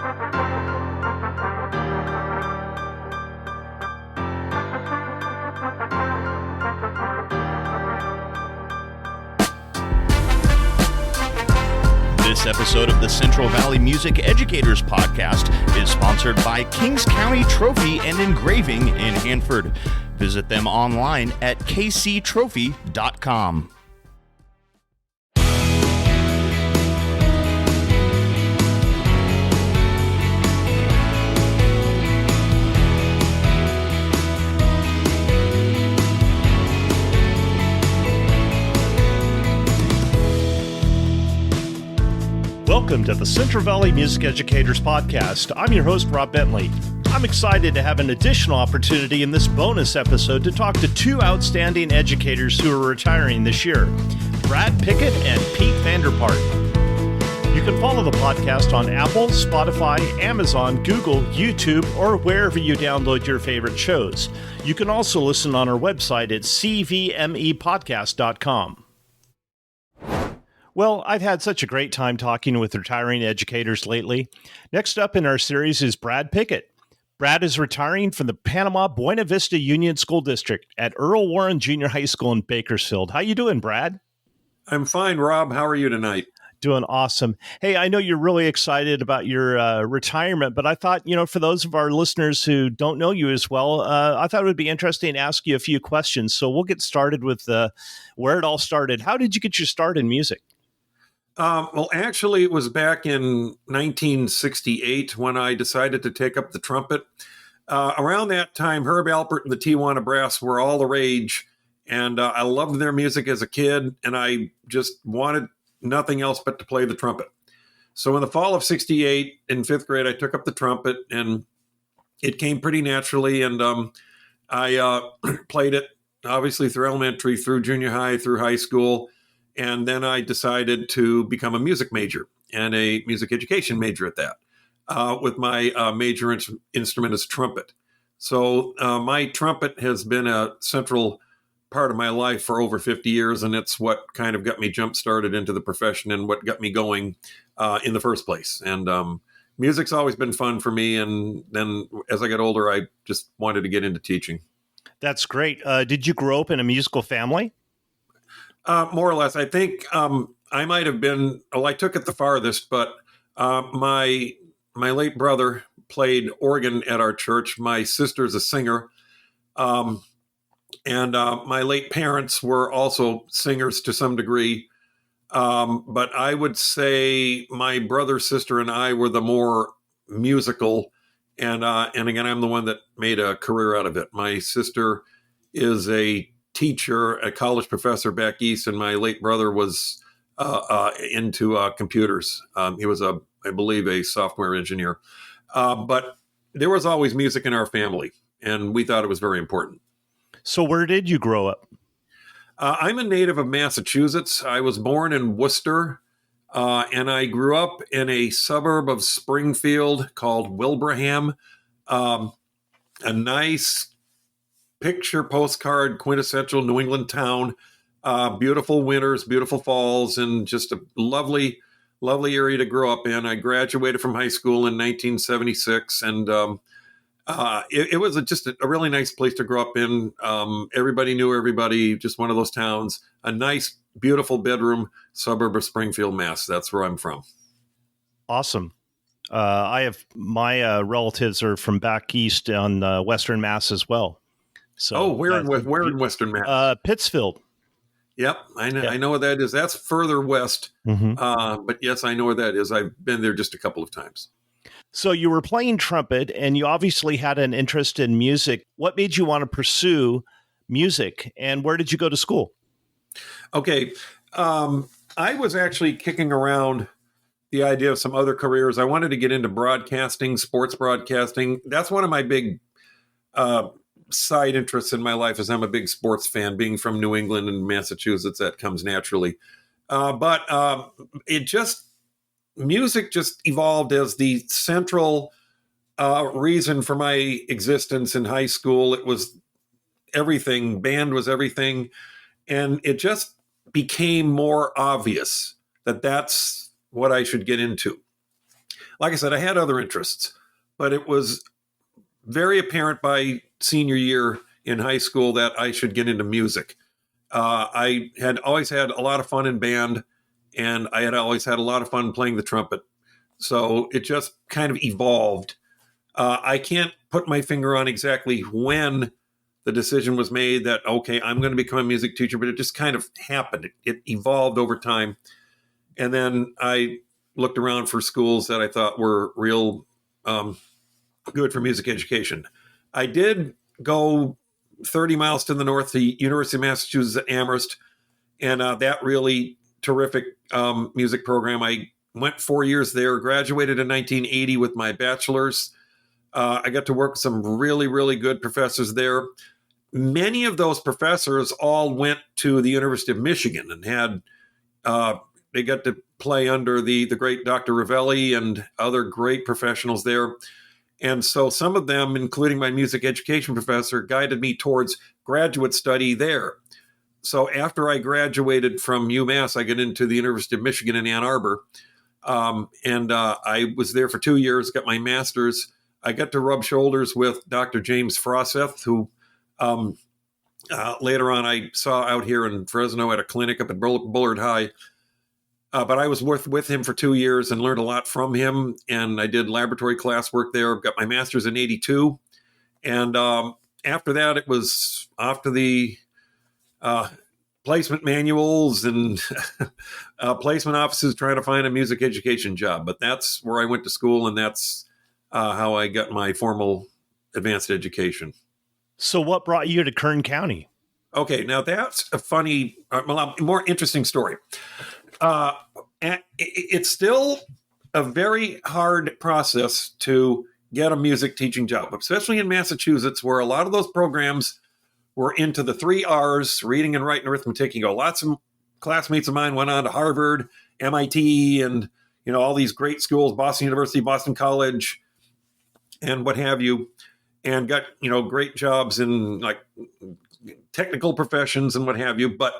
This episode of the Central Valley Music Educators Podcast is sponsored by Kings County Trophy and Engraving in Hanford. Visit them online at kctrophy.com. Welcome to the Central Valley Music Educators Podcast. I'm your host, Rob Bentley. I'm excited to have an additional opportunity in this bonus episode to talk to two outstanding educators who are retiring this year, Brad Pickett and Pete Vanderpaart. You can follow the podcast on Apple, Spotify, Amazon, Google, YouTube, or wherever you download your favorite shows. You can also listen on our website at cvmepodcast.com. Well, I've had such a great time talking with retiring educators lately. Next up in our series is Brad Pickett. Brad is retiring from the Panama Buena Vista Union School District at Earl Warren Junior High School in Bakersfield. How you doing, Brad? I'm fine, Rob. How are you tonight? Doing awesome. Hey, I know you're really excited about your retirement, but I thought, for those of our listeners who don't know you as well, I thought it would be interesting to ask you a few questions. So we'll get started with where it all started. How did you get your start in music? Well, actually, it was back in 1968 when I decided to take up the trumpet. Around that time, Herb Alpert and the Tijuana Brass were all the rage, and I loved their music as a kid, and I just wanted nothing else but to play the trumpet. So in the fall of 68, in fifth grade, I took up the trumpet, and it came pretty naturally, and I played it, obviously, through elementary, through junior high, through high school. And then I decided to become a music major and a music education major at that, with my major instrument as trumpet. So my trumpet has been a central part of my life for over 50 years, and it's what kind of got me jump-started into the profession and what got me going in the first place. And music's always been fun for me, and then as I got older, I just wanted to get into teaching. That's great. Did you grow up in a musical family? More or less. I think I might have been, I took it the farthest, but my late brother played organ at our church. My sister's a singer. And my late parents were also singers to some degree. But I would say my brother, sister, and I were the more musical. And again, I'm the one that made a career out of it. My sister is a teacher, a college professor back east, and my late brother was into computers. He was, I believe, a software engineer. But there was always music in our family, and we thought it was very important. So where did you grow up? I'm a native of Massachusetts. I was born in Worcester, and I grew up in a suburb of Springfield called Wilbraham, a nice picture postcard, quintessential New England town, beautiful winters, beautiful falls, and just a lovely, lovely area to grow up in. I graduated from high school in 1976, and it was just a really nice place to grow up in. Everybody knew everybody, just one of those towns, a nice, beautiful bedroom suburb of Springfield, Mass. That's where I'm from. Awesome. I have my relatives are from back east on Western Mass as well. So where in Western Mass? Pittsfield. Yep, I know where that is. That's further west. Mm-hmm. But yes, I know where that is. I've been there just a couple of times. So you were playing trumpet, and you obviously had an interest in music. What made you want to pursue music, and where did you go to school? Okay, I was actually kicking around the idea of some other careers. I wanted to get into broadcasting, sports broadcasting. That's one of my big side interests in my life, is I'm a big sports fan. Being from New England and Massachusetts, that comes naturally. But music just evolved as the central reason for my existence in high school. It was everything. Band was everything. And it just became more obvious that that's what I should get into. like I said, I had other interests, but it was very apparent by senior year in high school that I should get into music. I had always had a lot of fun in band, and I had always had a lot of fun playing the trumpet. So it just kind of evolved. I can't put my finger on exactly when the decision was made that, okay, I'm going to become a music teacher, but it just kind of happened. It evolved over time. And then I looked around for schools that I thought were real good for music education. I did go 30 miles to the north, the University of Massachusetts at Amherst, and that really terrific music program. I went 4 years there, graduated in 1980 with my bachelor's. I got to work with some really, really good professors there. Many of those professors all went to the University of Michigan and had they got to play under the great Dr. Ravelli and other great professionals there. And so some of them, including my music education professor, guided me towards graduate study there. So after I graduated from UMass, I got into the University of Michigan in Ann Arbor. And I was there for 2 years, got my master's. I got to rub shoulders with Dr. James Froseth, who later on I saw out here in Fresno at a clinic up at Bullard High. But I was with him for 2 years and learned a lot from him. And I did laboratory class work there, got my master's in 82. And after that, it was off to the placement manuals and placement offices trying to find a music education job. But that's where I went to school, and that's how I got my formal advanced education. So what brought you to Kern County? Okay, now that's a funny, more interesting story. It's still a very hard process to get a music teaching job, especially in Massachusetts, where a lot of those programs were into the 3 R's, reading and writing, arithmetic. You go, lots of classmates of mine went on to Harvard, MIT, and all these great schools, Boston University, Boston College, and what have you, and got great jobs in like technical professions and what have you. But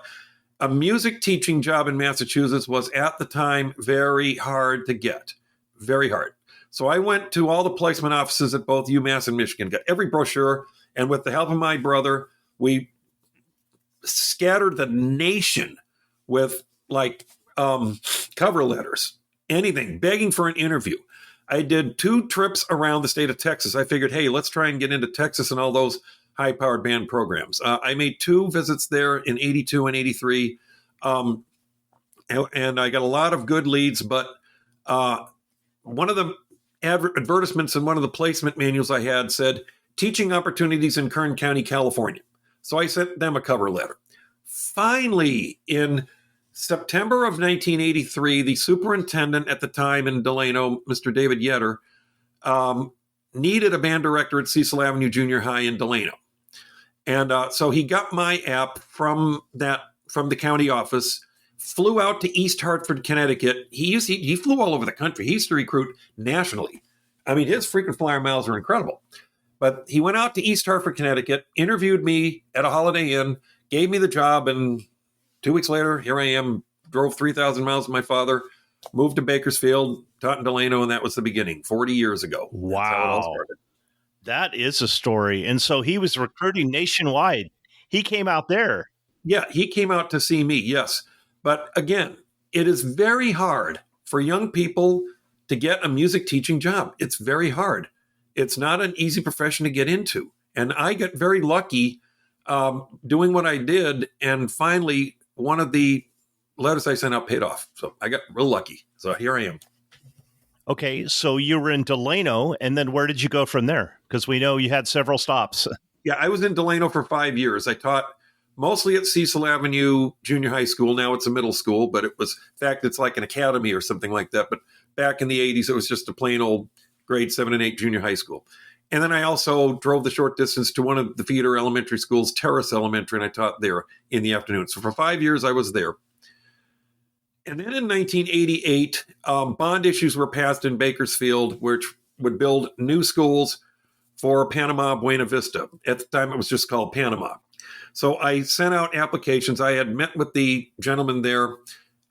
a music teaching job in Massachusetts was at the time very hard to get, very hard. So I went to all the placement offices at both UMass and Michigan, got every brochure, and with the help of my brother, we scattered the nation with cover letters, anything, begging for an interview. I did 2 trips around the state of Texas. I figured, hey, let's try and get into Texas and all those high-powered band programs. I made 2 visits there in 82 and 83, and I got a lot of good leads, but one of the advertisements in one of the placement manuals I had said, teaching opportunities in Kern County, California. So I sent them a cover letter. Finally, in September of 1983, the superintendent at the time in Delano, Mr. David Yetter, needed a band director at Cecil Avenue Junior High in Delano. And so he got my app from the county office, flew out to East Hartford, Connecticut. He flew all over the country. He used to recruit nationally. I mean, his frequent flyer miles are incredible. But he went out to East Hartford, Connecticut, interviewed me at a Holiday Inn, gave me the job, and 2 weeks later, here I am, drove 3,000 miles with my father, moved to Bakersfield, taught in Delano, and that was the beginning, 40 years ago. Wow. That's how it all started. That is a story. And so he was recruiting nationwide. He came out there. Yeah, he came out to see me, yes. But again, it is very hard for young people to get a music teaching job. It's very hard. It's not an easy profession to get into. And I got very lucky doing what I did. And finally, one of the letters I sent out paid off. So I got real lucky. So here I am. Okay, so you were in Delano, and then where did you go from there? Because we know you had several stops. Yeah, I was in Delano for 5 years. I taught mostly at Cecil Avenue Junior High School. Now it's a middle school, but it was, in fact, it's like an academy or something like that. But back in the 80s, it was just a plain old grade 7 and 8 junior high school. And then I also drove the short distance to one of the feeder elementary schools, Terrace Elementary, and I taught there in the afternoon. So for 5 years, I was there. And then in 1988, bond issues were passed in Bakersfield, which would build new schools for Panama, Buena Vista. At the time, it was just called Panama. So I sent out applications. I had met with the gentleman there,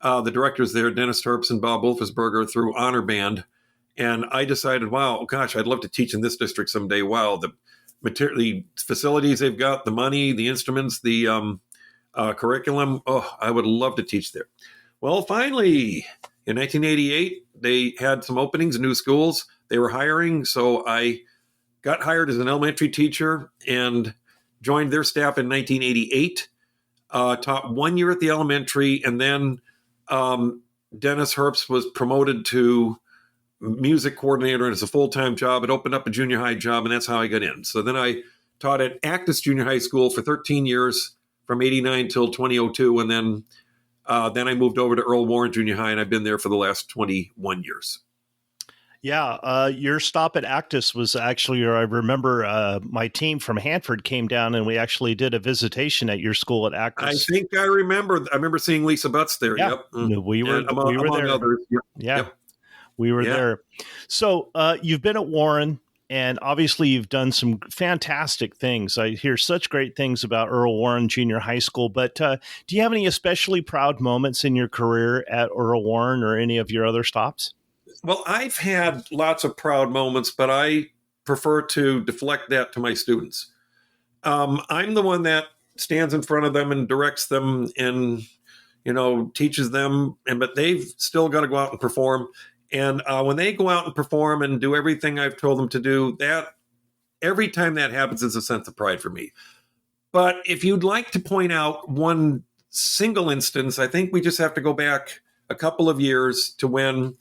the directors there, Dennis Terps and Bob Wolfersberger, through Honor Band. And I decided, wow, gosh, I'd love to teach in this district someday. Wow, the facilities they've got, the money, the instruments, the curriculum. Oh, I would love to teach there. Well, finally, in 1988, they had some openings in new schools. They were hiring, so I got hired as an elementary teacher and joined their staff in 1988. Taught 1 year at the elementary, and then Dennis Herbst was promoted to music coordinator, and it's a full-time job. It opened up a junior high job, and that's how I got in. So then I taught at Actus Junior High School for 13 years, from 89 till 2002, and then I moved over to Earl Warren Junior High, and I've been there for the last 21 years. Yeah, your stop at Actus was actually, or I remember my team from Hanford came down and we actually did a visitation at your school at Actus. I think I remember seeing Lisa Butts there. Yeah. Yep. We were there. Others. Yep. Yeah, Yep. we were there. So you've been at Warren, and obviously you've done some fantastic things. I hear such great things about Earl Warren Junior High School, but do you have any especially proud moments in your career at Earl Warren or any of your other stops? Well, I've had lots of proud moments, but I prefer to deflect that to my students. I'm the one that stands in front of them and directs them and, teaches them, but they've still got to go out and perform. And when they go out and perform and do everything I've told them to do, that every time that happens is a sense of pride for me. But if you'd like to point out one single instance, I think we just have to go back a couple of years to when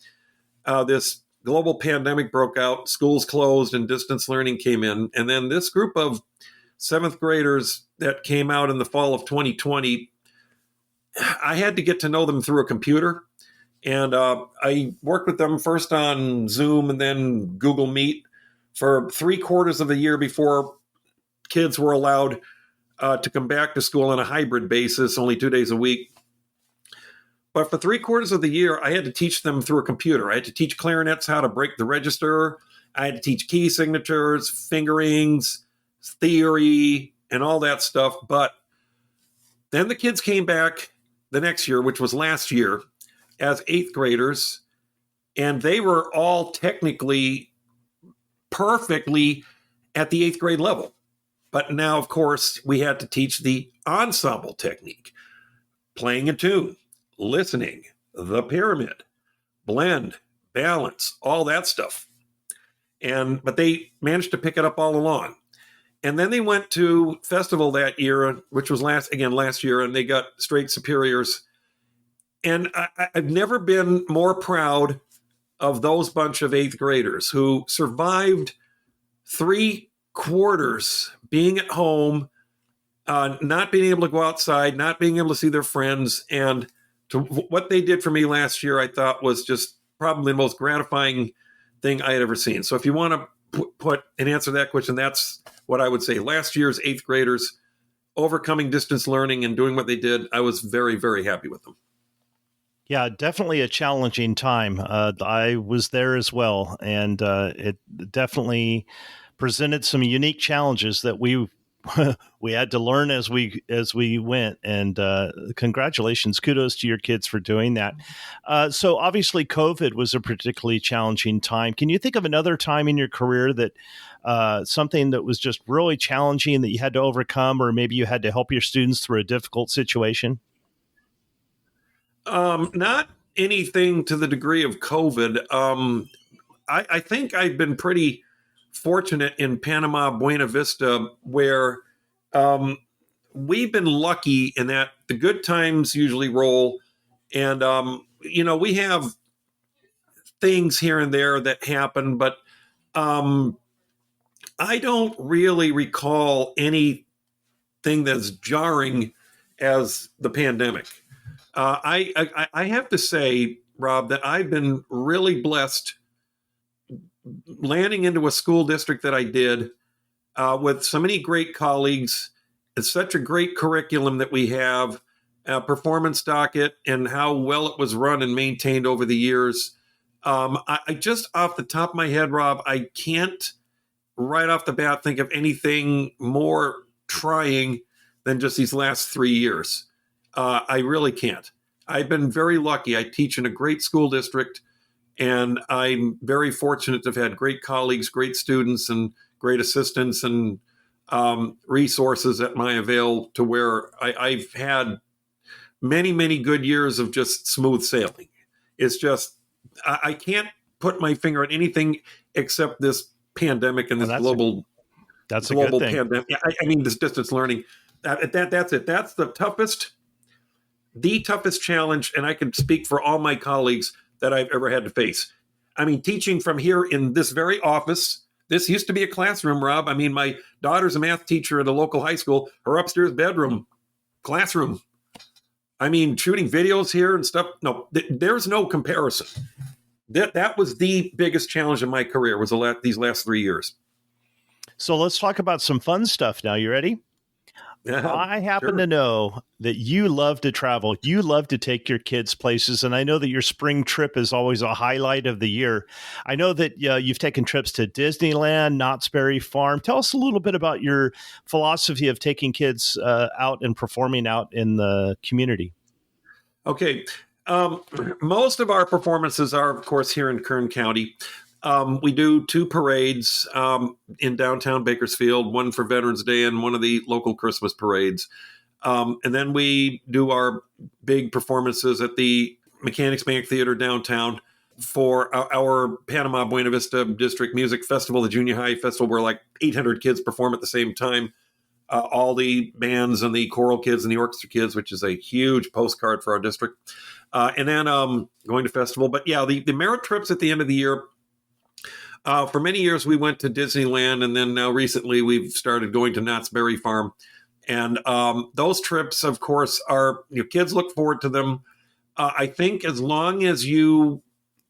this global pandemic broke out, schools closed, and distance learning came in. And then this group of seventh graders that came out in the fall of 2020, I had to get to know them through a computer. And I worked with them first on Zoom and then Google Meet for 3/4 of the year before kids were allowed to come back to school on a hybrid basis, only 2 days a week. But for 3/4 of the year, I had to teach them through a computer. I had to teach clarinets how to break the register. I had to teach key signatures, fingerings, theory, and all that stuff. But then the kids came back the next year, which was last year, as 8th graders, and they were all technically perfectly at the 8th grade level. But now, of course, we had to teach the ensemble technique, playing a tune, listening, the pyramid, blend, balance, all that stuff. But they managed to pick it up all along. And then they went to festival that year, which was last year, and they got straight superiors. And I've never been more proud of those bunch of 8th graders who survived 3/4 being at home, not being able to go outside, not being able to see their friends. And what they did for me last year, I thought was just probably the most gratifying thing I had ever seen. So if you want to put and answer that question, that's what I would say. Last year's 8th graders overcoming distance learning and doing what they did, I was very, very happy with them. Yeah, definitely a challenging time. I was there as well, and it definitely presented some unique challenges that we had to learn as we went. And congratulations, kudos to your kids for doing that. So obviously, COVID was a particularly challenging time. Can you think of another time in your career that something that was just really challenging that you had to overcome, or maybe you had to help your students through a difficult situation? Not anything to the degree of COVID. I think I've been pretty fortunate in Panama, Buena Vista, where we've been lucky in that the good times usually roll. And, we have things here and there that happen, but I don't really recall anything that's jarring as the pandemic. I have to say, Rob, that I've been really blessed landing into a school district that I did with so many great colleagues. It's such a great curriculum that we have, a performance docket, and how well it was run and maintained over the years. I just off the top of my head, Rob, I can't right off the bat think of anything more trying than just these last 3 years. I really can't. I've been very lucky. I teach in a great school district, And I'm very fortunate to have had great colleagues, great students, and great assistants and resources at my avail to where I've had many, many good years of just smooth sailing. It's just, I can't put my finger on anything except this pandemic and this global good thing. pandemic. I mean, this distance learning. That's it. That's the toughest challenge. And I can speak for all my colleagues that I've ever had to face. I mean, teaching from here in this very office, this used to be a classroom, Rob. I mean, my daughter's a math teacher at a local high school, her upstairs bedroom, classroom. I mean, shooting videos here and stuff. No, there's no comparison. That was the biggest challenge in my career was these last 3 years. So let's talk about some fun stuff now. You ready? I happen to know that you love to travel. You love to take your kids places. And I know that your spring trip is always a highlight of the year. I know that you've taken trips to Disneyland, Knott's Berry Farm. Tell us a little bit about your philosophy of taking kids out and performing out in the community. Okay. Most of our performances are, of course, here in Kern County. We do 2 parades in downtown Bakersfield, one for Veterans Day and one of the local Christmas parades. And then we do our big performances at the Mechanics Bank Theater downtown for our Panama Buena Vista District Music Festival, the junior high festival, where like 800 kids perform at the same time. All the bands and the choral kids and the orchestra kids, which is a huge postcard for our district. And then going to festival. But yeah, the merit trips at the end of the year. For many years, we went to Disneyland, and then now recently we've started going to Knott's Berry Farm. And those trips, of course, are, kids look forward to them. I think as long as you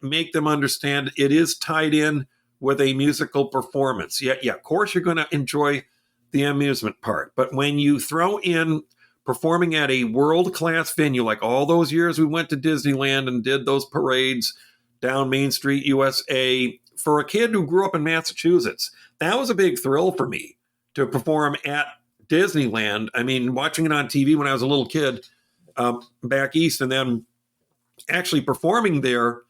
make them understand it is tied in with a musical performance. Yeah, of course you're going to enjoy the amusement part. But when you throw in performing at a world-class venue, like all those years we went to Disneyland and did those parades down Main Street, USA, for a kid who grew up in Massachusetts, that was a big thrill for me to perform at Disneyland. I mean, watching it on TV when I was a little kid back east and then actually performing there,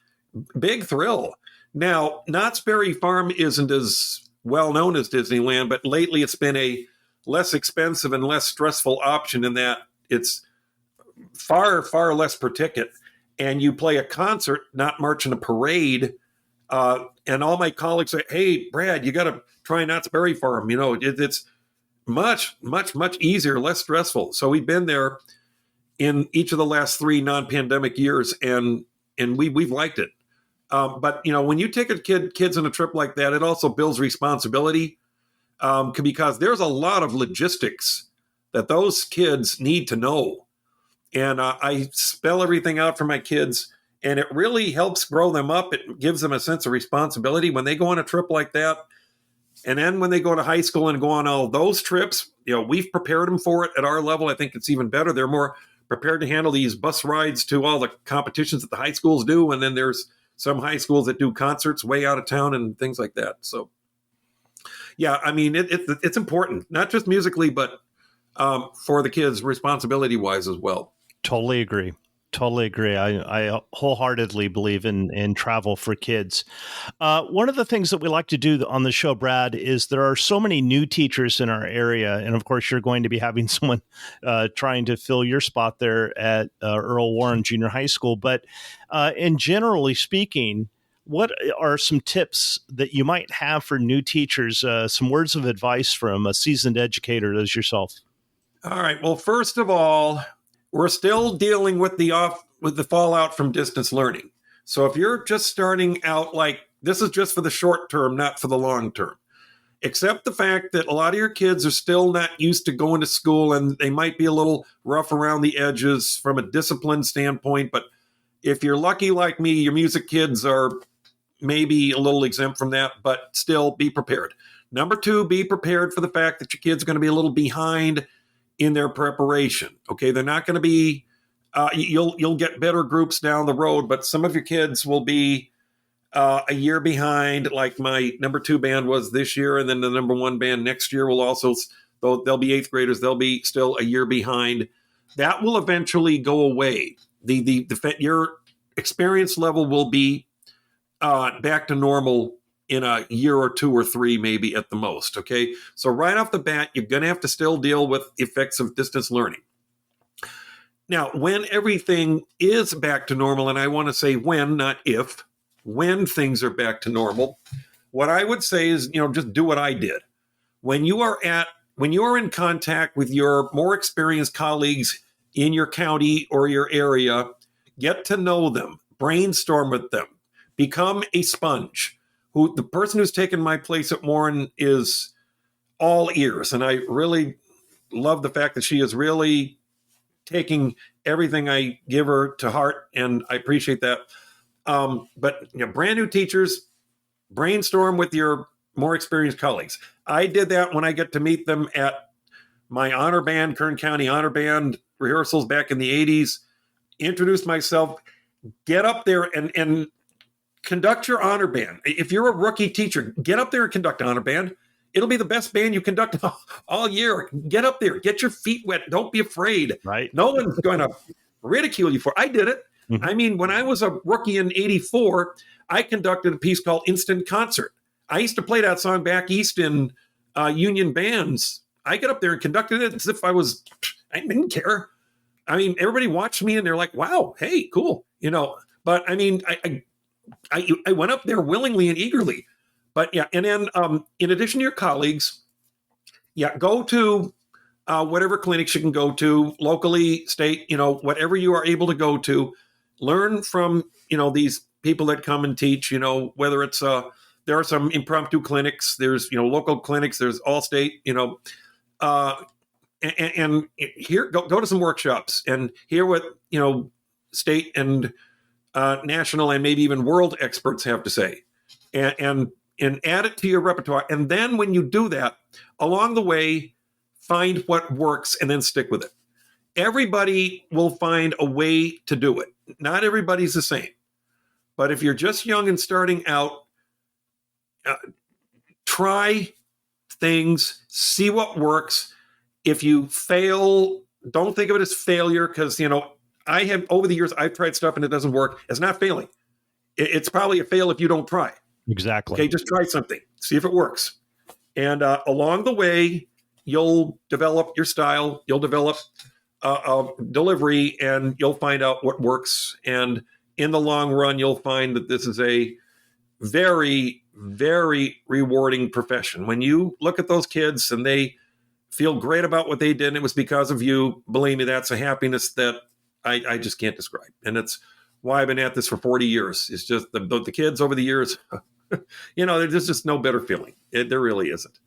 big thrill. Now, Knott's Berry Farm isn't as well known as Disneyland, but lately it's been a less expensive and less stressful option in that it's far, far less per ticket. And you play a concert, not march in a parade. And all my colleagues say, hey, Brad, you got to try Knott's Berry Farm. It's much, much, much easier, less stressful. So we've been there in each of the last 3 non-pandemic years, and we've liked it. But when you take kids on a trip like that, it also builds responsibility because there's a lot of logistics that those kids need to know. And I spell everything out for my kids, and it really helps grow them up. It gives them a sense of responsibility when they go on a trip like that. And then when they go to high school and go on all those trips, we've prepared them for it at our level. I think it's even better. They're more prepared to handle these bus rides to all the competitions that the high schools do. And then there's some high schools that do concerts way out of town and things like that. So, yeah, I mean, it's important, not just musically, but for the kids responsibility-wise as well. Totally agree. I wholeheartedly believe in travel for kids. One of the things that we like to do on the show, Brad, is there are so many new teachers in our area. And of course, you're going to be having someone trying to fill your spot there at Earl Warren Junior High School. But in generally speaking, what are some tips that you might have for new teachers, some words of advice from a seasoned educator as yourself? All right. Well, first of all, we're still dealing with the fallout from distance learning. So if you're just starting out, like, this is just for the short term, not for the long term. Accept the fact that a lot of your kids are still not used to going to school and they might be a little rough around the edges from a discipline standpoint. But if you're lucky like me, your music kids are maybe a little exempt from that, but still be prepared. Number 2, be prepared for the fact that your kids are going to be a little behind in their preparation. Okay, they're not going to be, you'll get better groups down the road, but some of your kids will be a year behind, like my number 2 band was this year, and then the number 1 band next year will also, they'll be 8th graders, they'll be still a year behind. That will eventually go away. Your experience level will be back to normal in a year or 2 or 3, maybe at the most. Okay. So right off the bat, you're going to have to still deal with effects of distance learning. Now, when everything is back to normal, and I want to say when, not if, when things are back to normal, what I would say is, just do what I did. When you are in contact with your more experienced colleagues in your county or your area, get to know them, brainstorm with them, become a sponge. The person who's taken my place at Warren is all ears. And I really love the fact that she is really taking everything I give her to heart, and I appreciate that. But brand new teachers, brainstorm with your more experienced colleagues. I did that when I get to meet them at my honor band, Kern County Honor Band rehearsals back in the 80s. Introduce myself, get up there and conduct your honor band. If you're a rookie teacher, get up there and conduct honor band. It'll be the best band you conduct all year. Get up there, get your feet wet. Don't be afraid. Right. No one's going to ridicule you for it. I did it. Mm-hmm. I mean, when I was a rookie in 84, I conducted a piece called Instant Concert. I used to play that song back east in union bands. I get up there and conducted it as if I didn't care. I mean, everybody watched me and they're like, wow, hey, cool. But I mean, I went up there willingly and eagerly. But yeah, and then in addition to your colleagues, go to whatever clinics you can go to, locally, state, whatever you are able to go to. Learn from, these people that come and teach, whether it's, there are some impromptu clinics, there's, local clinics, there's all state, and here, go to some workshops and hear what, state and national and maybe even world experts have to say. And add it to your repertoire. And then when you do that, along the way, find what works and then stick with it. Everybody will find a way to do it. Not everybody's the same. But if you're just young and starting out, try things, see what works. If you fail, don't think of it as failure because, I have, over the years, I've tried stuff and it doesn't work. It's not failing. It's probably a fail if you don't try. Exactly. Okay, just try something. See if it works. And along the way, you'll develop your style. You'll develop delivery, and you'll find out what works. And in the long run, you'll find that this is a very, very rewarding profession. When you look at those kids and they feel great about what they did, and it was because of you, believe me, that's a happiness that I just can't describe. And it's why I've been at this for 40 years. It's just the kids over the years, there's just no better feeling. There really isn't.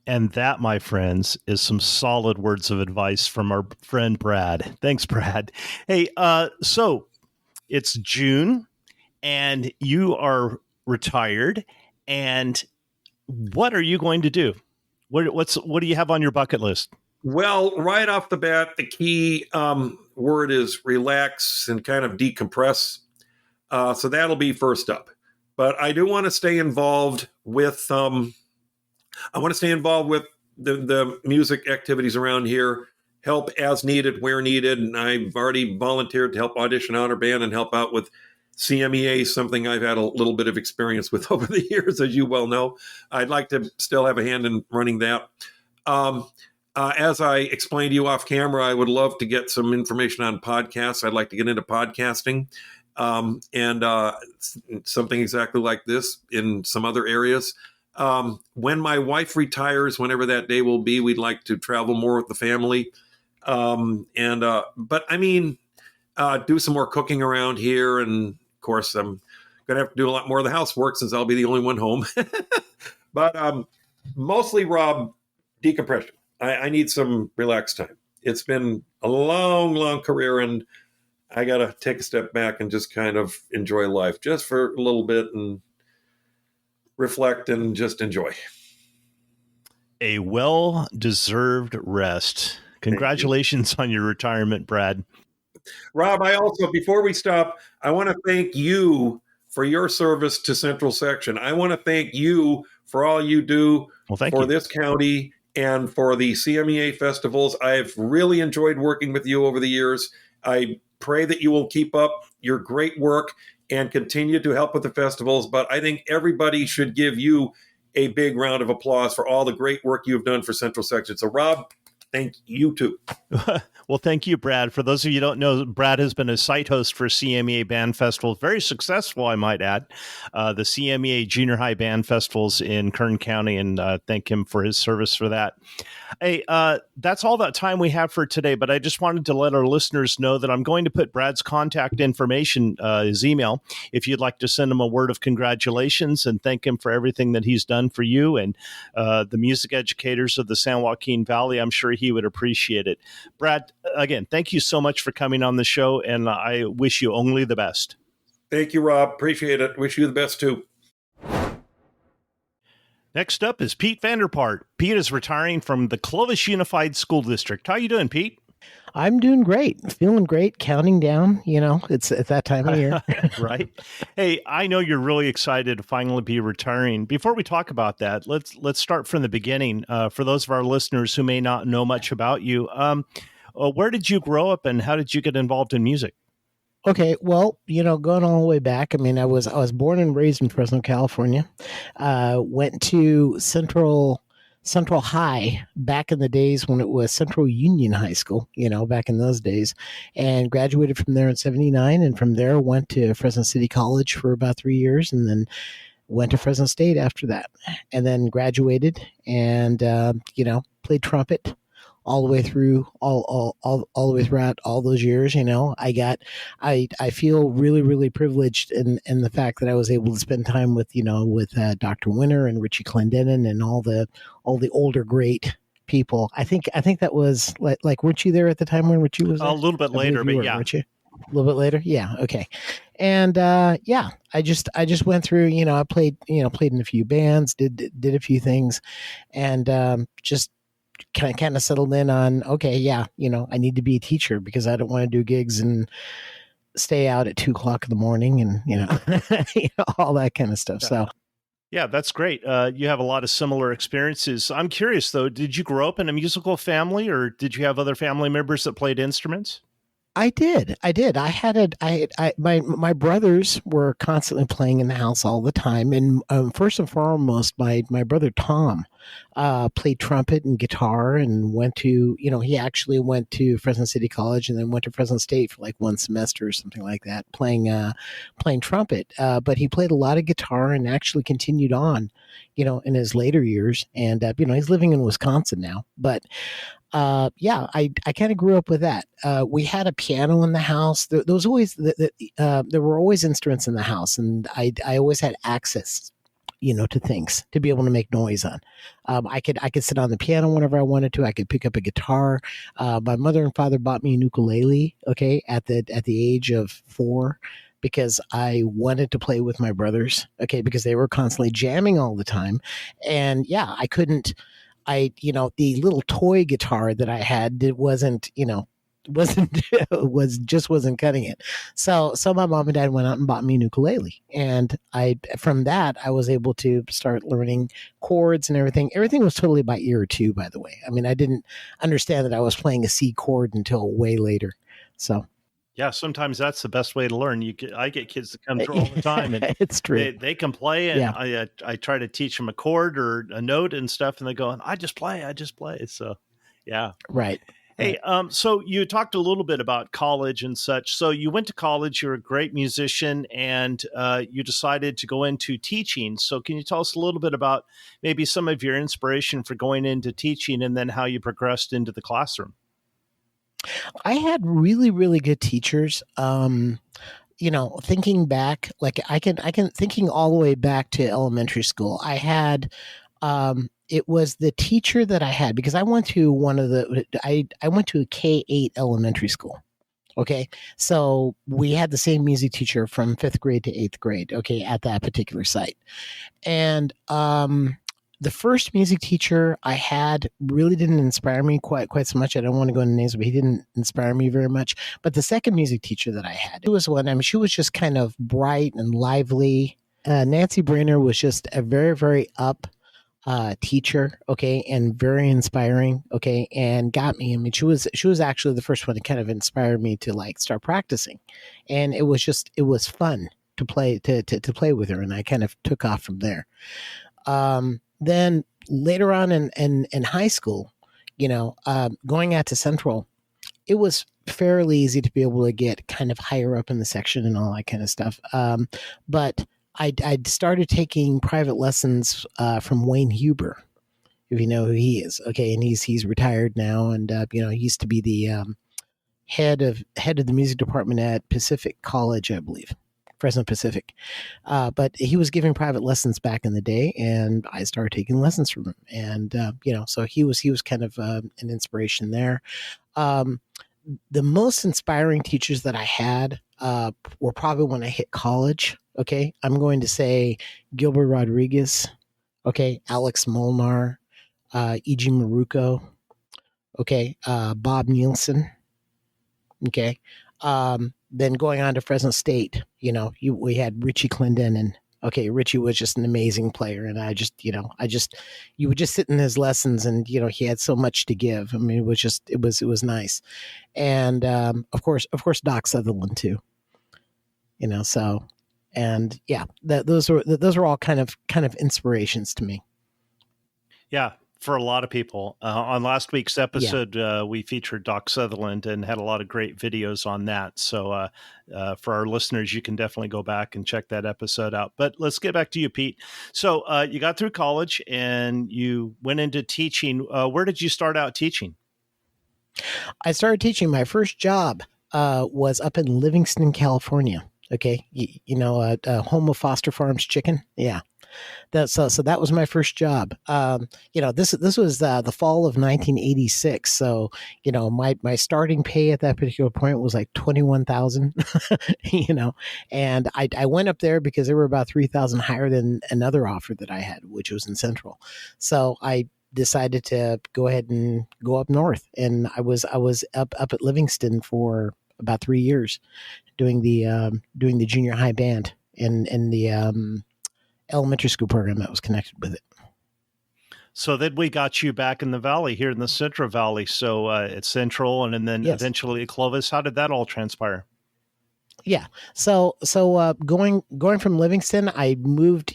And that, my friends, is some solid words of advice from our friend Brad. Thanks, Brad. Hey, so it's June and you are retired. And what are you going to do? What do you have on your bucket list? Well, right off the bat, the key word is relax and kind of decompress. So that'll be first up. But I do want to stay involved with the music activities around here, help as needed, where needed. And I've already volunteered to help audition honor band and help out with CMEA, something I've had a little bit of experience with over the years, as you well know. I'd like to still have a hand in running that. As I explained to you off camera, I would love to get some information on podcasts. I'd like to get into podcasting. And something exactly like this in some other areas. When my wife retires, whenever that day will be, we'd like to travel more with the family. But I mean, do some more cooking around here. And of course, I'm going to have to do a lot more of the housework since I'll be the only one home. But mostly, Rob, decompression. I need some relaxed time. It's been a long, long career, and I got to take a step back and just kind of enjoy life just for a little bit and reflect and just enjoy. A well-deserved rest. Congratulations on your retirement, Brad. Rob, I also, before we stop, I want to thank you for your service to Central Section. I want to thank you for all you do for this county and for the CMEA festivals. I've really enjoyed working with you over the years. I pray that you will keep up your great work and continue to help with the festivals. But I think everybody should give you a big round of applause for all the great work you've done for Central Section. So, Rob, thank you too. Well, thank you, Brad. For those of you who don't know, Brad has been a site host for CMEA Band Festivals. Very successful, I might add. The CMEA Junior High Band Festivals in Kern County, and thank him for his service for that. Hey, that's all that time we have for today, but I just wanted to let our listeners know that I'm going to put Brad's contact information, his email, if you'd like to send him a word of congratulations and thank him for everything that he's done for you and the music educators of the San Joaquin Valley. I'm sure he would appreciate it. Brad, again, thank you so much for coming on the show, and I wish you only the best. Thank you, Rob. Appreciate it. Wish you the best, too. Next up is Pete Vanderpaart. Pete is retiring from the Clovis Unified School District. How you doing, Pete? I'm doing great. Feeling great. Counting down. It's at that time of year. Right. Hey, I know you're really excited to finally be retiring. Before we talk about that, let's start from the beginning. For those of our listeners who may not know much about you, where did you grow up and how did you get involved in music? Okay, well, going all the way back, I was born and raised in Fresno, California. Went to Central High back in the days when it was Central Union High School, back in those days, and graduated from there in '79. And from there went to Fresno City College for about 3 years, and then went to Fresno State after that, and then graduated and played trumpet all the way through all the way throughout all those years. I feel really, really privileged in the fact that I was able to spend time with Dr. Winter and Richie Clendenin and all the older great people. I think that was like weren't you there at the time when Richie was there? A little bit later, but yeah. Weren't you? A little bit later? Yeah. Okay. And I just went through, I played in a few bands, did a few things, and just kind of settled in on, okay, yeah, I need to be a teacher because I don't want to do gigs and stay out at 2:00 in the morning and, all that kind of stuff. So. Yeah, that's great. You have a lot of similar experiences. I'm curious though, did you grow up in a musical family or did you have other family members that played instruments? I did. My brothers were constantly playing in the house all the time. And first and foremost, my brother Tom played trumpet and guitar and went to, he actually went to Fresno City College and then went to Fresno State for like one semester or something like that, playing trumpet. But he played a lot of guitar and actually continued on, in his later years. And, he's living in Wisconsin now. But I kind of grew up with that. We had a piano in the house. There was always there were always instruments in the house, and I always had access, to things to be able to make noise on. I could sit on the piano whenever I wanted to. I could pick up a guitar. My mother and father bought me an ukulele. Okay, at the age of 4. Because I wanted to play with my brothers. Okay, because they were constantly jamming all the time, and I couldn't. The little toy guitar that I had, it wasn't cutting it. So my mom and dad went out and bought me an ukulele. And from that, I was able to start learning chords and everything. Everything was totally by ear too, by the way. I didn't understand that I was playing a C chord until way later. So. Yeah, sometimes that's the best way to learn. I get kids that come through all the time, and it's true. They can play, and I try to teach them a chord or a note and stuff, and they go, "I just play." So, yeah, right. Hey, so you talked a little bit about college and such. So you went to college. You're a great musician, and you decided to go into teaching. So can you tell us a little bit about maybe some of your inspiration for going into teaching, and then how you progressed into the classroom? I had really, really good teachers. Thinking back, like I can thinking all the way back to elementary school. I had, it was the teacher that I had because I went to I went to a K-8 elementary school. Okay. So we had the same music teacher from 5th grade to 8th grade. Okay. At that particular site. And, the first music teacher I had really didn't inspire me quite so much. I don't want to go into names, but he didn't inspire me very much. But the second music teacher that I had, it was she was just kind of bright and lively. Nancy Brainer was just a very, very up teacher, okay, and very inspiring, okay, and got me. She was actually the first one to kind of inspire me to like start practicing, and it was fun to play with her, and I kind of took off from there. Then later on in high school, going out to Central, it was fairly easy to be able to get kind of higher up in the section and all that kind of stuff. But I'd started taking private lessons from Wayne Huber, if you know who he is. Okay, and he's retired now, and he used to be the head of the music department at Pacific College, I believe, Fresno Pacific. But he was giving private lessons back in the day, and I started taking lessons from him. And so he was kind of an inspiration there. The most inspiring teachers that I had were probably when I hit college. Okay, I'm going to say Gilbert Rodriguez. Okay, Alex Molnar, E.G. Maruco. Okay, Bob Nielsen. Okay. Then going on to Fresno State, we had Richie Clendenin. Okay, Richie was just an amazing player, and you would just sit in his lessons, and he had so much to give. I mean, it was nice, and of course Doc Sutherland too. So, and yeah, those were all kind of inspirations to me. Yeah. For a lot of people. On last week's episode, we featured Doc Sutherland and had a lot of great videos on that. So for our listeners, you can definitely go back and check that episode out. But let's get back to you, Pete. So you got through college and you went into teaching. Where did you start out teaching? I started teaching. My first job was up in Livingston, California. Okay. Home of Foster Farms Chicken. Yeah. So that was my first job. This was the fall of 1986. So, my starting pay at that particular point was like $21,000, and I went up there because they were about $3,000 higher than another offer that I had, which was in Central. So I decided to go ahead and go up north, and I was up at Livingston for about 3 years doing the junior high band and the elementary school program that was connected with it. So then we got you back in the Valley, here in the Central Valley. So at Central and then Yes. eventually at Clovis. How did that all transpire? Yeah. So going from Livingston, I moved,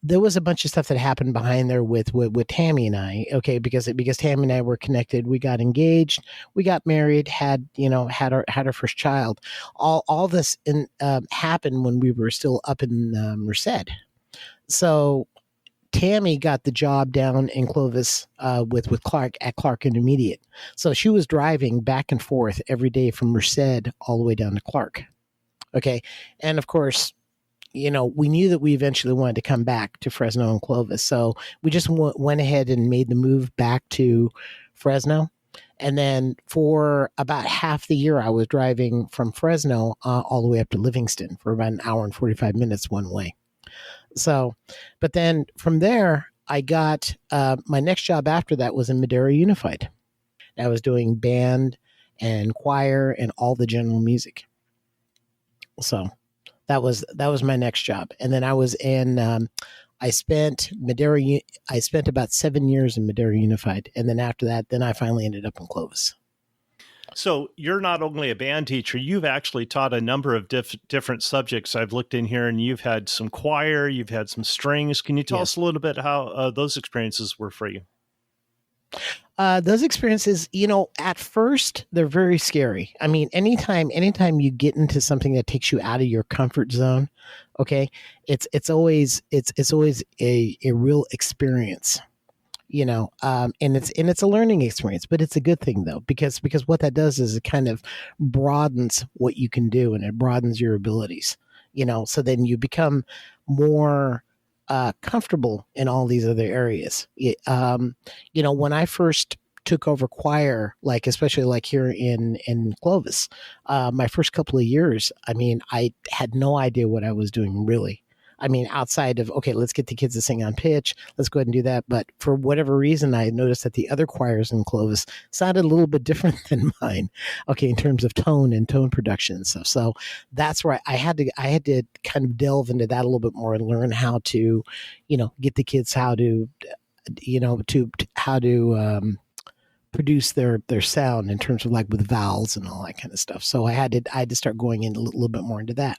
there was a bunch of stuff that happened behind there with Tammy and I. Okay. Because Tammy and I were connected, we got engaged, we got married, had our first child. All this happened when we were still up in Merced. So Tammy got the job down in Clovis with Clark at Clark Intermediate. So she was driving back and forth every day from Merced all the way down to Clark. Okay. And of course, we knew that we eventually wanted to come back to Fresno and Clovis. So we just went ahead and made the move back to Fresno. And then for about half the year, I was driving from Fresno all the way up to Livingston for about an hour and 45 minutes one way. So, but then from there, I got my next job after that was in Madera Unified. I was doing band and choir and all the general music. So that was my next job. And then I was in, I spent about 7 years in Madera Unified. And then after that, then I finally ended up in Clovis. So you're not only a band teacher, you've actually taught a number of different subjects. I've looked in here and you've had some choir, you've had some strings. Can you tell us a little bit how those experiences were for you? Those experiences, at first they're very scary. I mean, anytime you get into something that takes you out of your comfort zone, okay, it's always a real experience, and it's a learning experience, but it's a good thing though, because what that does is it kind of broadens what you can do and it broadens your abilities, so then you become more comfortable in all these other areas. When I first took over choir, especially here in Clovis, my first couple of years, I mean, I had no idea what I was doing really. I mean, outside of, okay, let's get the kids to sing on pitch. Let's go ahead and do that. But for whatever reason, I noticed that the other choirs in Clovis sounded a little bit different than mine. Okay, in terms of tone and tone production and stuff. So that's where I had to kind of delve into that a little bit more and learn how to, get the kids how to produce their sound in terms of like with vowels and all that kind of stuff. So I had to start going in a little bit more into that.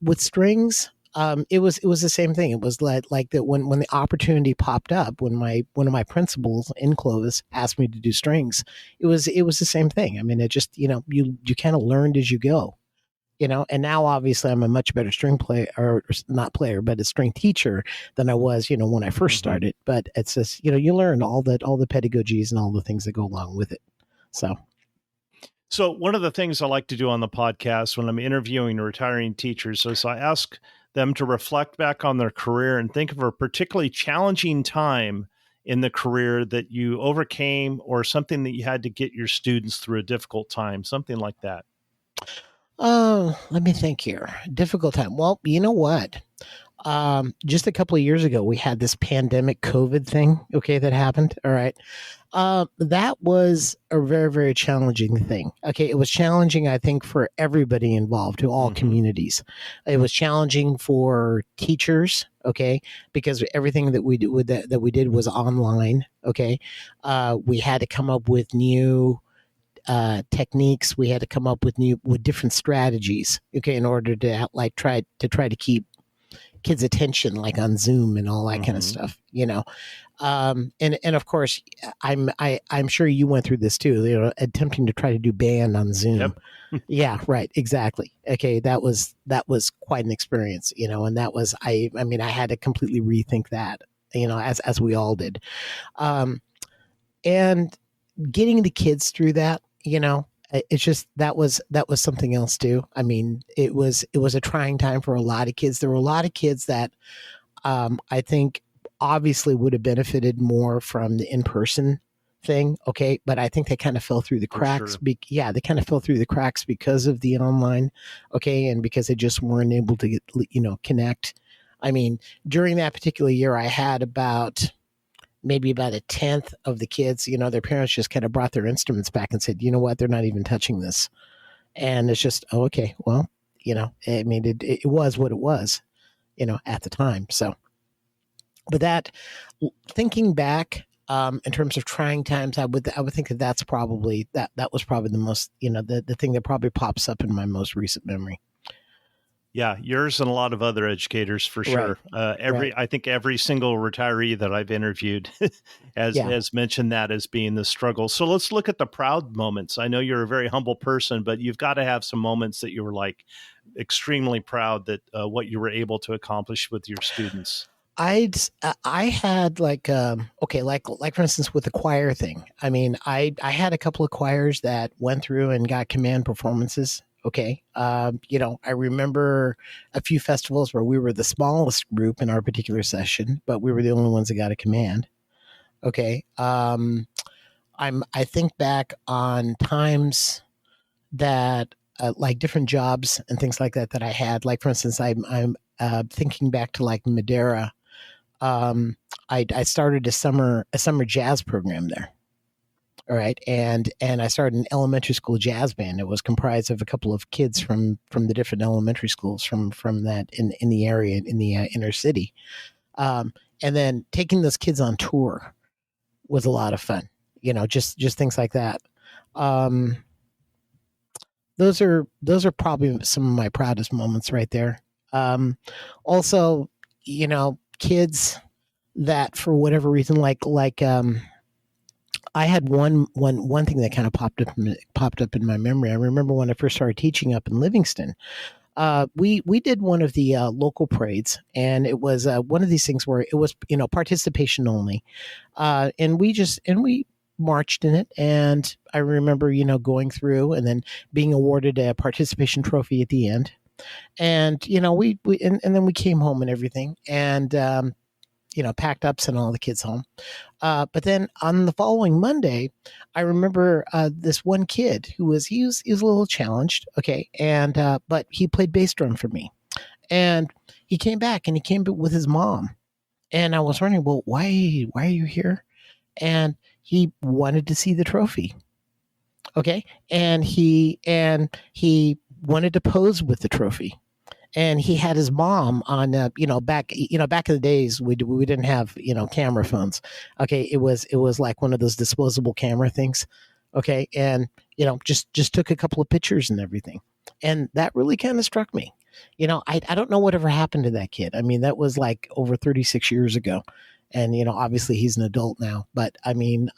With strings, it was the same thing. It was like that when the opportunity popped up, when one of my principals in Clovis asked me to do strings, it was the same thing. I mean, it just, you kind of learned as you go. And now obviously I'm a much better string player, or not player, but a string teacher than I was, when I first started. But it's just, you learn all the pedagogies and all the things that go along with it. So one of the things I like to do on the podcast when I'm interviewing retiring teachers is I ask them to reflect back on their career and think of a particularly challenging time in the career that you overcame, or something that you had to get your students through a difficult time, something like that. Let me think here. Difficult time. Well, you know what? Just a couple of years ago, we had this pandemic COVID thing, that happened. All right. That was a very, very challenging thing. Okay. It was challenging, I think, for everybody involved, to all communities. It was challenging for teachers. Okay. Because everything that we did was online. Okay. We had to come up with new techniques. We had to come up with different strategies, in order to try to keep kids' attention, like on Zoom and all that kind of stuff, and of course I'm sure you went through this too, attempting to try to do band on Zoom. Yep. Yeah, right. Exactly. Okay. That was quite an experience, and that was, I mean, I had to completely rethink that, as we all did. And getting the kids through that, it's just, that was something else too. I mean, it was a trying time for a lot of kids. There were a lot of kids that I think obviously would have benefited more from the in-person thing. Okay. But I think they kind of fell through the cracks. Sure. They kind of fell through the cracks because of the online. Okay. And because they just weren't able to get, connect. I mean, during that particular year, I had maybe about a tenth of the kids, their parents just kind of brought their instruments back and said, you know what, they're not even touching this. And it's just, oh, okay, well, I mean, it was what it was, at the time. So, but that, thinking back, in terms of trying times, I would think that's probably, that was probably the most, the thing that probably pops up in my most recent memory. Yeah, yours and a lot of other educators for sure. Right. I think every single retiree that I've interviewed has mentioned that as being the struggle. So let's look at the proud moments. I know you're a very humble person, but you've got to have some moments that you were like extremely proud that what you were able to accomplish with your students. I had like for instance with the choir thing. I mean, I had a couple of choirs that went through and got command performances. Okay. I remember a few festivals where we were the smallest group in our particular session, but we were the only ones that got a command. Okay. I think back on times that like different jobs and things like that I had. Like for instance, I'm thinking back to like Madeira. I started a summer jazz program there. All right. And I started an elementary school jazz band. It was comprised of a couple of kids from the different elementary schools from that in the area, in the inner city. And then taking those kids on tour was a lot of fun, just things like that. Those are probably some of my proudest moments right there. Also, kids that for whatever reason, like I had one thing that kind of popped up in my memory. I remember when I first started teaching up in Livingston, we did one of the local parades, and it was one of these things where it was participation only, and we marched in it. And I remember going through and then being awarded a participation trophy at the end, and we and then we came home and everything, and packed up, sent all the kids home. But then on the following Monday, I remember this one kid he was a little challenged. Okay. And, but he played bass drum for me, and he came back and he came with his mom. And I was wondering, well, why are you here? And he wanted to see the trophy. Okay. And he wanted to pose with the trophy. and he had his mom on, back in the days we didn't have, camera phones. Okay, it was like one of those disposable camera things. Okay, and just took a couple of pictures and everything, and that really kind of struck me. I don't know whatever happened to that kid. I mean, that was like over 36 years ago, and obviously he's an adult now. But I mean,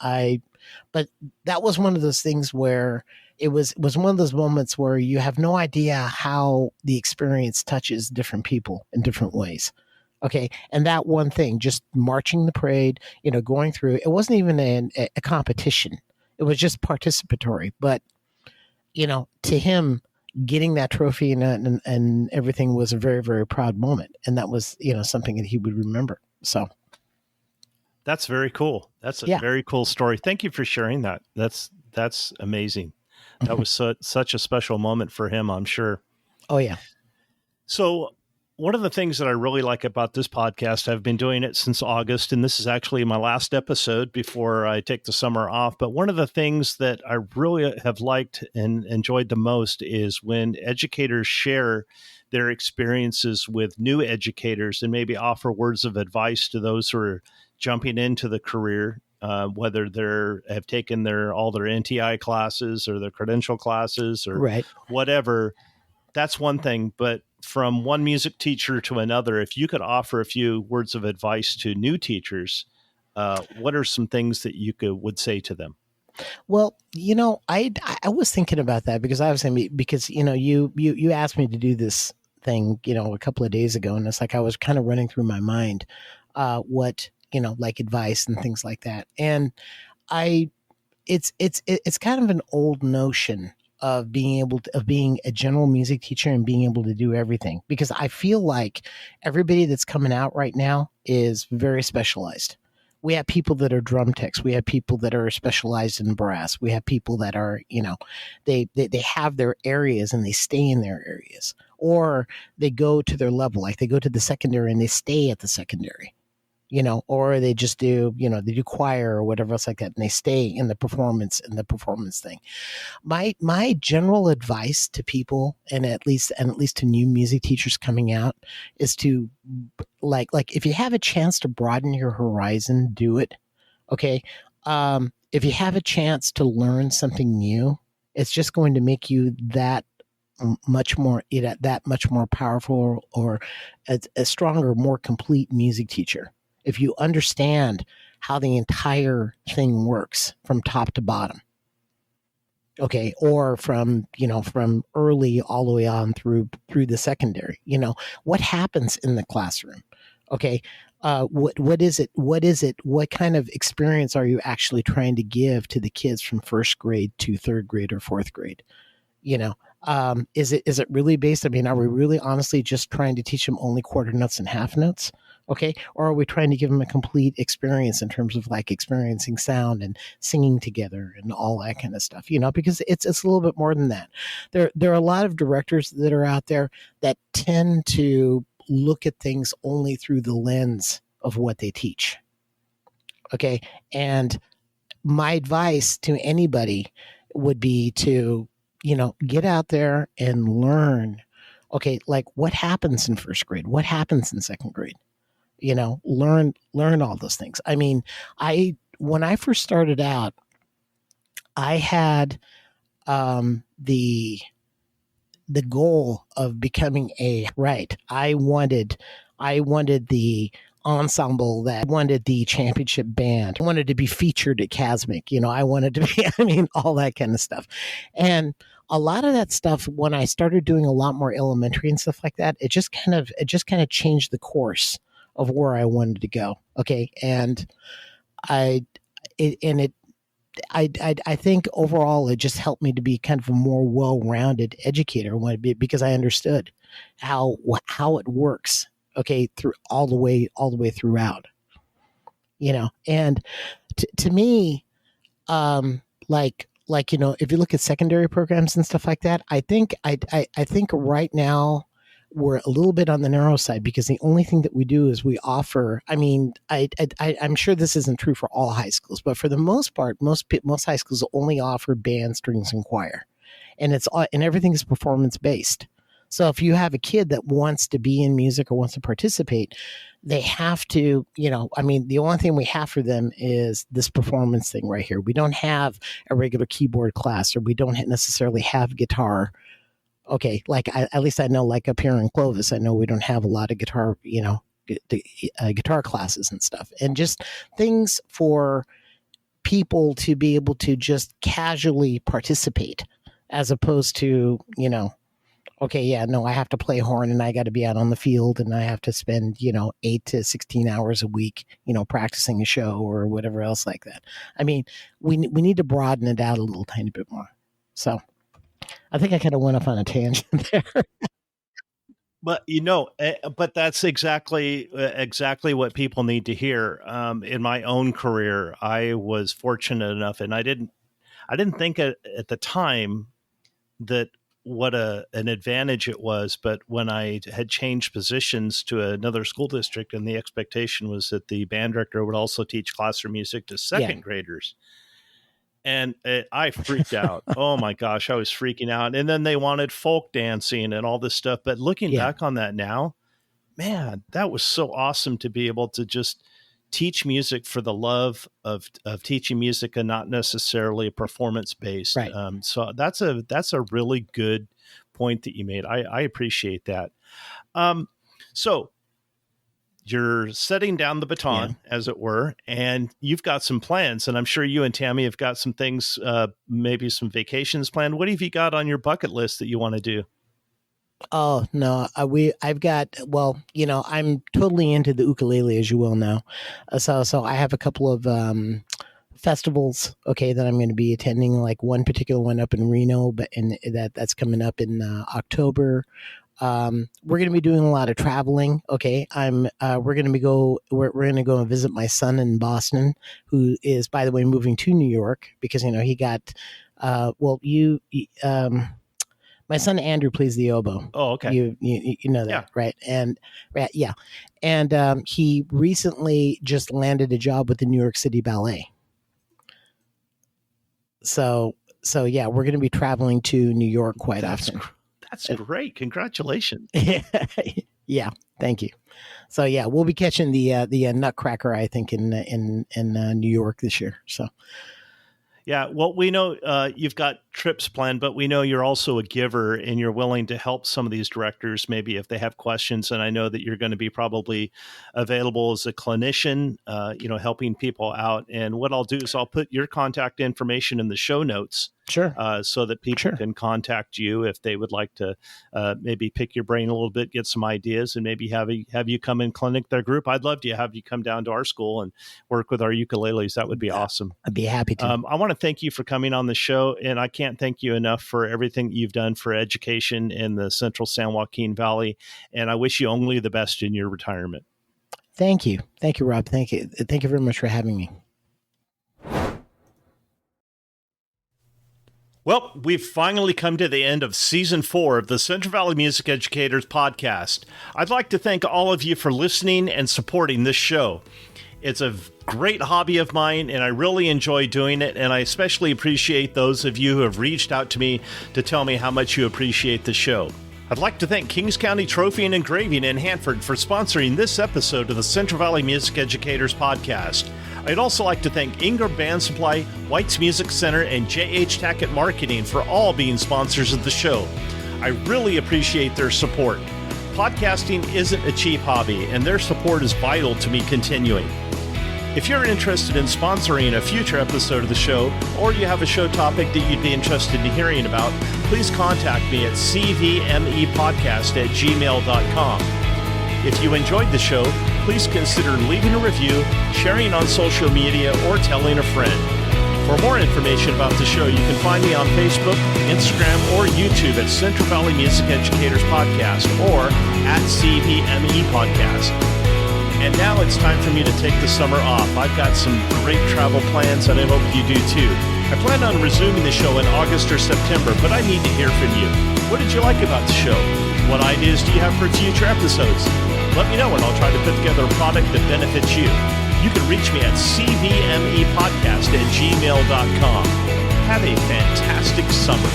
but that was one of those things where it was one of those moments where you have no idea how the experience touches different people in different ways. Okay. And that one thing, just marching the parade, going through, it wasn't even a competition. It was just participatory. But, to him, getting that trophy and everything was a very, very proud moment. And that was, something that he would remember. So. That's very cool. That's a very cool story. Thank you for sharing that. That's amazing. That was such a special moment for him, I'm sure. Oh, yeah. So one of the things that I really like about this podcast, I've been doing it since August, and this is actually my last episode before I take the summer off. But one of the things that I really have liked and enjoyed the most is when educators share their experiences with new educators and maybe offer words of advice to those who are jumping into the career, whether have taken all their NTI classes or their credential classes or whatever. That's one thing. But from one music teacher to another, if you could offer a few words of advice to new teachers, what are some things that you would say to them? Well, I was thinking about that because you asked me to do this thing, a couple of days ago, and it's like I was kind of running through my mind what like advice and things like that. And it's kind of an old notion of being a general music teacher and being able to do everything, because I feel like everybody that's coming out right now is very specialized. We have people that are drum techs. We have people that are specialized in brass. We have people that are, they have their areas and they stay in their areas, or they go to their level. Like they go to the secondary and they stay at the secondary. Or they just do, they do choir or whatever else like that, and they stay in the performance thing. My general advice to people, and at least to new music teachers coming out, is to like if you have a chance to broaden your horizon, do it. Okay. If you have a chance to learn something new, it's just going to make you that much more powerful, or a stronger, more complete music teacher. If you understand how the entire thing works from top to bottom, okay, or from early all the way on through the secondary, what happens in the classroom, okay, what is it? What kind of experience are you actually trying to give to the kids from first grade to third grade or fourth grade? Is it really based? I mean, are we really honestly just trying to teach them only quarter notes and half notes? Okay. Or are we trying to give them a complete experience in terms of like experiencing sound and singing together and all that kind of stuff, because it's a little bit more than that. There are a lot of directors that are out there that tend to look at things only through the lens of what they teach. Okay. And my advice to anybody would be to, get out there and learn, okay, like what happens in first grade, what happens in second grade, learn all those things. I mean, when I first started out, I had the goal of becoming I wanted the ensemble, that I wanted the championship band, I wanted to be featured at CASMIC, I wanted to be, all that kind of stuff. And a lot of that stuff, when I started doing a lot more elementary and stuff like that, it just kind of changed the course of where I wanted to go. Okay. And I think overall it just helped me to be kind of a more well-rounded educator, because I understood how it works. Okay. Through all the way throughout, and to me, if you look at secondary programs and stuff like that, I think right now we're a little bit on the narrow side, because the only thing that we do is we offer, I mean, I'm sure this isn't true for all high schools, but for the most part, most high schools only offer band, strings, and choir, and everything is performance based. So if you have a kid that wants to be in music or wants to participate, they have to, the only thing we have for them is this performance thing right here. We don't have a regular keyboard class, or we don't necessarily have guitar. Okay, at least I know, like up here in Clovis, I know we don't have a lot of guitar, guitar classes and stuff, and just things for people to be able to just casually participate, as opposed to, okay, yeah, no, I have to play horn and I got to be out on the field and I have to spend, 8 to 16 hours a week, practicing a show or whatever else like that. I mean, we need to broaden it out a little tiny bit more. So I think I kind of went off on a tangent there. But but that's exactly what people need to hear. In my own career, I was fortunate enough, and I didn't think at the time that what an advantage it was. But when I had changed positions to another school district, and the expectation was that the band director would also teach classroom music to second graders. And I freaked out. Oh my gosh, I was freaking out. And then they wanted folk dancing and all this stuff. But looking back on that now, man, that was so awesome to be able to just teach music for the love of teaching music, and not necessarily performance based. Right. So that's a really good point that you made. I appreciate that. So you're setting down the baton, as it were, and you've got some plans, and I'm sure you and Tammy have got some things, maybe some vacations planned. What have you got on your bucket list that you want to do? Oh, no, I'm totally into the ukulele, as you well know. So I have a couple of festivals, that I'm going to be attending, like one particular one up in Reno, that's coming up in October. We're going to be doing a lot of traveling. Okay. We're going to go and visit my son in Boston, who is, by the way, moving to New York because, he got, my son Andrew plays the oboe. Oh, okay. You know that, right? And and he recently just landed a job with the New York City Ballet. So yeah, we're going to be traveling to New York quite often. That's great. Congratulations. Yeah. Thank you. So yeah, we'll be catching the Nutcracker, I think, in New York this year. So. Yeah, well, we know you've got trips planned, but we know you're also a giver, and you're willing to help some of these directors maybe if they have questions. And I know that you're going to be probably available as a clinician, helping people out. And what I'll do is I'll put your contact information in the show notes. Sure. So that people can contact you if they would like to maybe pick your brain a little bit, get some ideas, and maybe have you come and clinic their group. I'd love to have you come down to our school and work with our ukuleles. That would be awesome. I'd be happy to. I want to thank you for coming on the show, and I can't thank you enough for everything you've done for education in the Central San Joaquin Valley, and I wish you only the best in your retirement. Thank you. Thank you, Rob. Thank you. Thank you very much for having me. Well, we've finally come to the end of Season 4 of the Central Valley Music Educators podcast. I'd like to thank all of you for listening and supporting this show. It's a great hobby of mine, and I really enjoy doing it, and I especially appreciate those of you who have reached out to me to tell me how much you appreciate the show. I'd like to thank Kings County Trophy and Engraving in Hanford for sponsoring this episode of the Central Valley Music Educators podcast. I'd also like to thank Ingram Band Supply, White's Music Center, and J.H. Tackett Marketing for all being sponsors of the show. I really appreciate their support. Podcasting isn't a cheap hobby, and their support is vital to me continuing. If you're interested in sponsoring a future episode of the show, or you have a show topic that you'd be interested in hearing about, please contact me at cvmepodcast@gmail.com. If you enjoyed the show, please consider leaving a review, sharing on social media, or telling a friend. For more information about the show, you can find me on Facebook, Instagram, or YouTube at Central Valley Music Educators Podcast or at CVME Podcast. And now it's time for me to take the summer off. I've got some great travel plans, and I hope you do too. I plan on resuming the show in August or September, but I need to hear from you. What did you like about the show? What ideas do you have for future episodes? Let me know, and I'll try to put together a product that benefits you. You can reach me at cvmepodcast@gmail.com. Have a fantastic summer.